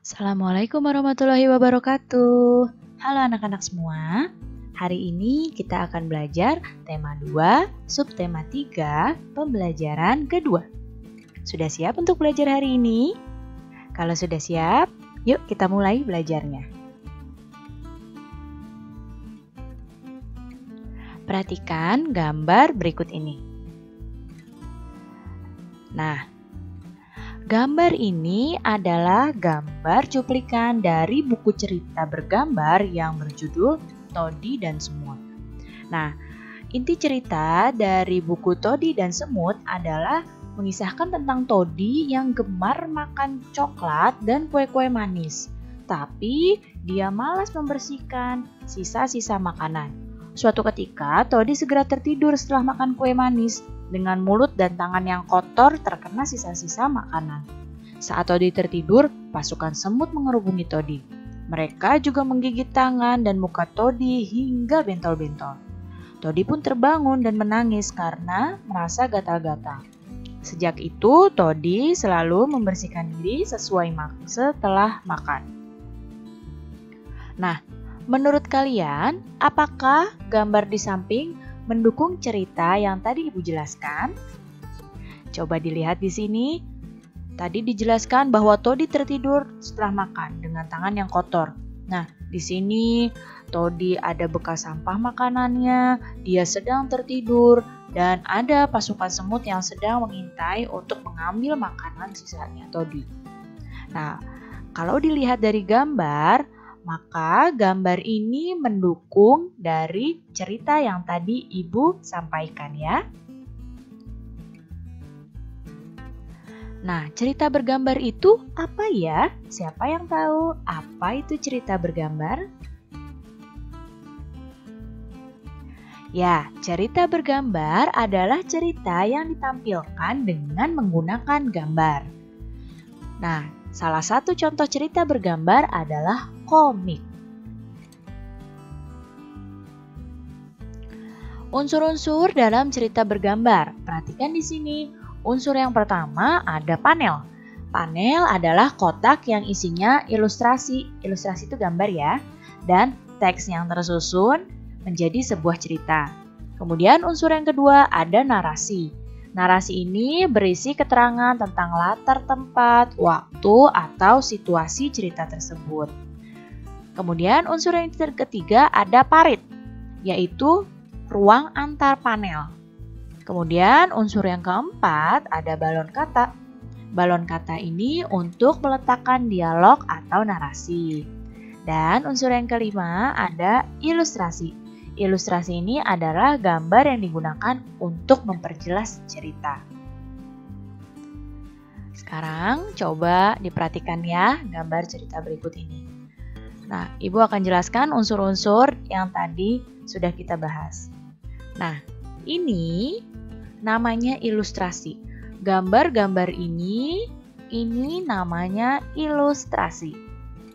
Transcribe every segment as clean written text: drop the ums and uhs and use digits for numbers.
Assalamualaikum warahmatullahi wabarakatuh. Halo anak-anak semua. Hari ini kita akan belajar tema 2, subtema 3, pembelajaran kedua. Sudah siap untuk belajar hari ini? Kalau sudah siap, yuk kita mulai belajarnya. Perhatikan gambar berikut ini. Nah, gambar ini adalah gambar cuplikan dari buku cerita bergambar yang berjudul Todi dan Semut. Nah, inti cerita dari buku Todi dan Semut adalah mengisahkan tentang Todi yang gemar makan coklat dan kue-kue manis. Tapi dia malas membersihkan sisa-sisa makanan. Suatu ketika, Todi segera tertidur setelah makan kue manis. Dengan mulut dan tangan yang kotor terkena sisa-sisa makanan. Saat Todi tertidur, pasukan semut mengerubungi Todi. Mereka juga menggigit tangan dan muka Todi hingga bentol-bentol. Todi pun terbangun dan menangis karena merasa gatal-gatal. Sejak itu, Todi selalu membersihkan diri setelah makan. Nah, menurut kalian, apakah gambar di samping mendukung cerita yang tadi Ibu jelaskan? Coba dilihat di sini. Tadi dijelaskan bahwa Todi tertidur setelah makan dengan tangan yang kotor. Nah, di sini Todi ada bekas sampah makanannya, dia sedang tertidur, dan ada pasukan semut yang sedang mengintai untuk mengambil makanan sisanya Todi. Nah, kalau dilihat dari gambar, maka gambar ini mendukung dari cerita yang tadi Ibu sampaikan ya. Nah, cerita bergambar itu apa ya? Siapa yang tahu apa itu cerita bergambar? Ya, cerita bergambar adalah cerita yang ditampilkan dengan menggunakan gambar. Nah, salah satu contoh cerita bergambar adalah komik. Unsur-unsur dalam cerita bergambar. Perhatikan di sini. Unsur yang pertama ada panel. Panel adalah kotak yang isinya ilustrasi. Ilustrasi itu gambar ya. Dan teks yang tersusun menjadi sebuah cerita. Kemudian unsur yang kedua ada narasi. Narasi ini berisi keterangan tentang latar tempat, waktu, atau situasi cerita tersebut. Kemudian unsur yang ketiga ada parit, yaitu ruang antar panel. Kemudian unsur yang keempat ada balon kata. Balon kata ini untuk meletakkan dialog atau narasi. Dan unsur yang kelima ada ilustrasi. Ilustrasi ini adalah gambar yang digunakan untuk memperjelas cerita. Sekarang coba diperhatikan ya gambar cerita berikut ini. Nah, Ibu akan jelaskan unsur-unsur yang tadi sudah kita bahas. Nah, ini namanya ilustrasi. Gambar-gambar ini namanya ilustrasi,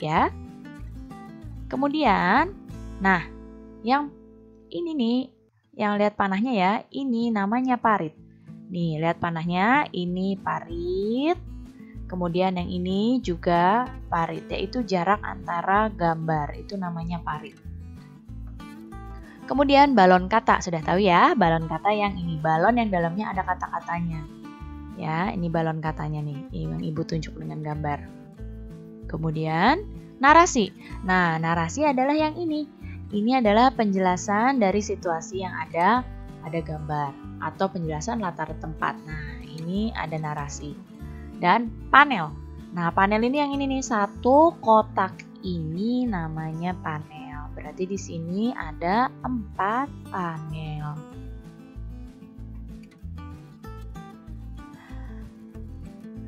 ya. Kemudian, nah, yang ini nih, yang lihat panahnya ya, ini namanya parit. Nih, lihat panahnya, ini parit. Kemudian yang ini juga parit, yaitu jarak antara gambar, itu namanya parit. Kemudian balon kata, sudah tahu ya, balon kata yang ini, balon yang dalamnya ada kata-katanya. Ya, ini balon katanya nih, yang Ibu tunjuk dengan gambar. Kemudian narasi. Nah, narasi adalah yang ini. Ini adalah penjelasan dari situasi yang ada gambar atau penjelasan latar tempat. Nah, ini ada narasi. Dan panel. Nah, panel ini yang ini nih, satu kotak ini namanya panel. Berarti di sini ada 4 panel.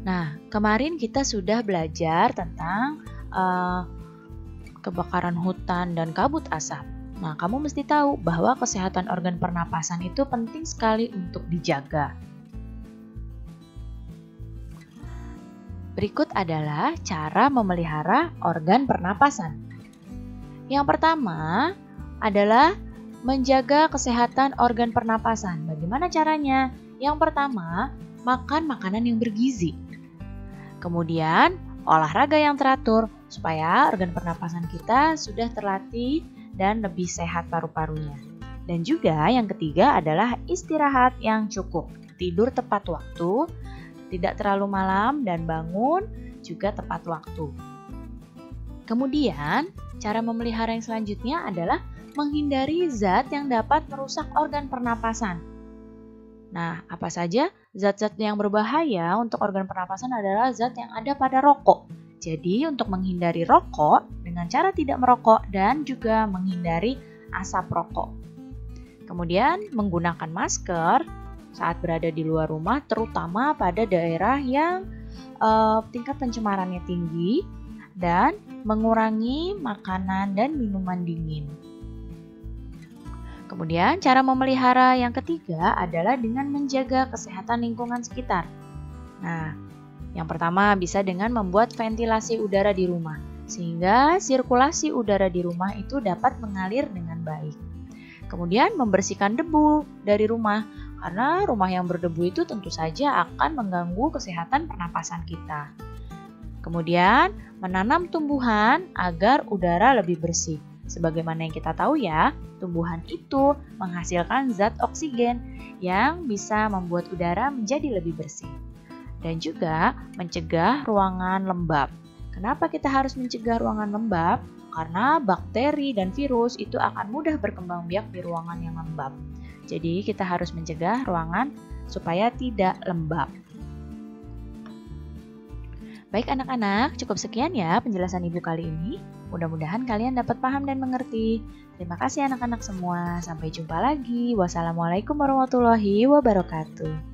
Nah, kemarin kita sudah belajar tentang kebakaran hutan dan kabut asap. Nah, kamu mesti tahu bahwa kesehatan organ pernapasan itu penting sekali untuk dijaga. Berikut adalah cara memelihara organ pernapasan. Yang pertama adalah menjaga kesehatan organ pernapasan. Bagaimana caranya? Yang pertama, makan makanan yang bergizi. Kemudian, olahraga yang teratur supaya organ pernapasan kita sudah terlatih dan lebih sehat paru-parunya. Dan juga yang ketiga adalah istirahat yang cukup. Tidur tepat waktu, tidak terlalu malam, dan bangun juga tepat waktu. Kemudian, cara memelihara yang selanjutnya adalah menghindari zat yang dapat merusak organ pernapasan. Nah, apa saja zat-zat yang berbahaya untuk organ pernapasan adalah zat yang ada pada rokok. Jadi, untuk menghindari rokok dengan cara tidak merokok dan juga menghindari asap rokok. Kemudian, menggunakan masker saat berada di luar rumah, terutama pada daerah yang tingkat pencemarannya tinggi, dan mengurangi makanan dan minuman dingin. Kemudian, cara memelihara yang ketiga adalah dengan menjaga kesehatan lingkungan sekitar. Nah, yang pertama bisa dengan membuat ventilasi udara di rumah, sehingga sirkulasi udara di rumah itu dapat mengalir dengan baik. Kemudian, membersihkan debu dari rumah, karena rumah yang berdebu itu tentu saja akan mengganggu kesehatan pernapasan kita. Kemudian, menanam tumbuhan agar udara lebih bersih. Sebagaimana yang kita tahu ya, tumbuhan itu menghasilkan zat oksigen yang bisa membuat udara menjadi lebih bersih. Dan juga mencegah ruangan lembab. Kenapa kita harus mencegah ruangan lembab? Karena bakteri dan virus itu akan mudah berkembang biak di ruangan yang lembab. Jadi kita harus mencegah ruangan supaya tidak lembab. Baik anak-anak, cukup sekian ya penjelasan Ibu kali ini. Mudah-mudahan kalian dapat paham dan mengerti. Terima kasih anak-anak semua. Sampai jumpa lagi. Wassalamualaikum warahmatullahi wabarakatuh.